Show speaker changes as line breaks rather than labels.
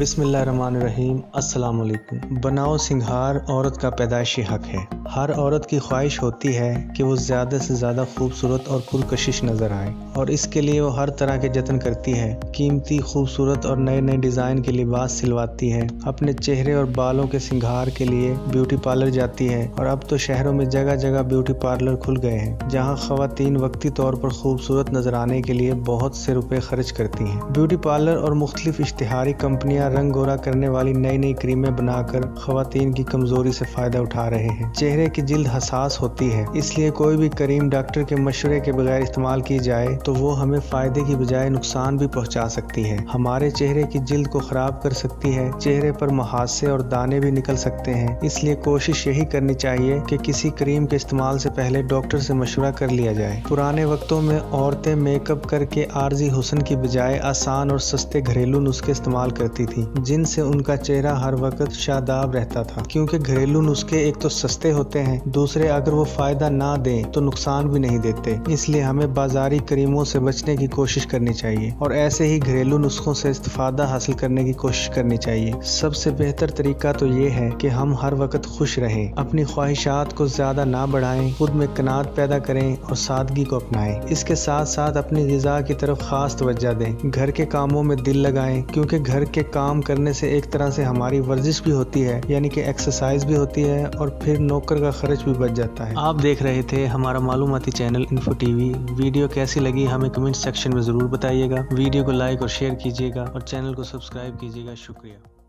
بسم اللہ الرحمن الرحیم۔ السلام علیکم۔ بناؤ سنگھار عورت کا پیدائشی حق ہے۔ ہر عورت کی خواہش ہوتی ہے کہ وہ زیادہ سے زیادہ خوبصورت اور پرکشش نظر آئے، اور اس کے لیے وہ ہر طرح کے جتن کرتی ہے۔ قیمتی، خوبصورت اور نئے نئے ڈیزائن کے لباس سلواتی ہے۔ اپنے چہرے اور بالوں کے سنگھار کے لیے بیوٹی پارلر جاتی ہے، اور اب تو شہروں میں جگہ جگہ بیوٹی پارلر کھل گئے ہیں، جہاں خواتین وقتی طور پر خوبصورت نظر آنے کے لیے بہت سے روپے خرچ کرتی ہیں۔ بیوٹی پارلر اور مختلف اشتہاری کمپنیاں رنگ گورا کرنے والی نئی نئی کریمیں بنا کر خواتین کی کمزوری سے فائدہ اٹھا رہے ہیں۔ چہرے کی جلد حساس ہوتی ہے، اس لیے کوئی بھی کریم ڈاکٹر کے مشورے کے بغیر استعمال کی جائے تو وہ ہمیں فائدے کی بجائے نقصان بھی پہنچا سکتی ہے۔ ہمارے چہرے کی جلد کو خراب کر سکتی ہے، چہرے پر محاسے اور دانے بھی نکل سکتے ہیں۔ اس لیے کوشش یہی کرنی چاہیے کہ کسی کریم کے استعمال سے پہلے ڈاکٹر سے مشورہ کر لیا جائے۔ پرانے وقتوں میں عورتیں میک اپ کر کے عارضی حسن کی بجائے آسان اور سستے گھریلو نسخے استعمال کرتی تھی، جن سے ان کا چہرہ ہر وقت شاداب رہتا تھا۔ کیونکہ گھریلو نسخے ایک تو سستے ہوتے ہیں، دوسرے اگر وہ فائدہ نہ دیں تو نقصان بھی نہیں دیتے۔ اس لیے ہمیں بازاری کریموں سے بچنے کی کوشش کرنی چاہیے، اور ایسے ہی گھریلو نسخوں سے استفادہ حاصل کرنے کی کوشش کرنی چاہیے۔ سب سے بہتر طریقہ تو یہ ہے کہ ہم ہر وقت خوش رہیں، اپنی خواہشات کو زیادہ نہ بڑھائیں، خود میں قناعت پیدا کریں اور سادگی کو اپنائیں۔ اس کے ساتھ ساتھ اپنی غذا کی طرف خاص توجہ دیں، گھر کے کاموں میں دل لگائیں، کیونکہ گھر کے کام کرنے سے ایک طرح سے ہماری ورزش بھی ہوتی ہے، یعنی کہ ایکسرسائز بھی ہوتی ہے، اور پھر نوکر کا خرچ بھی بچ جاتا ہے۔ آپ دیکھ رہے تھے ہمارا معلوماتی channel info T V. Video کیسی لگی ہمیں کمنٹ سیکشن میں ضرور بتائیے گا۔ ویڈیو کو لائک اور شیئر کیجیے گا، اور چینل کو سبسکرائب کیجیے گا۔ شکریہ۔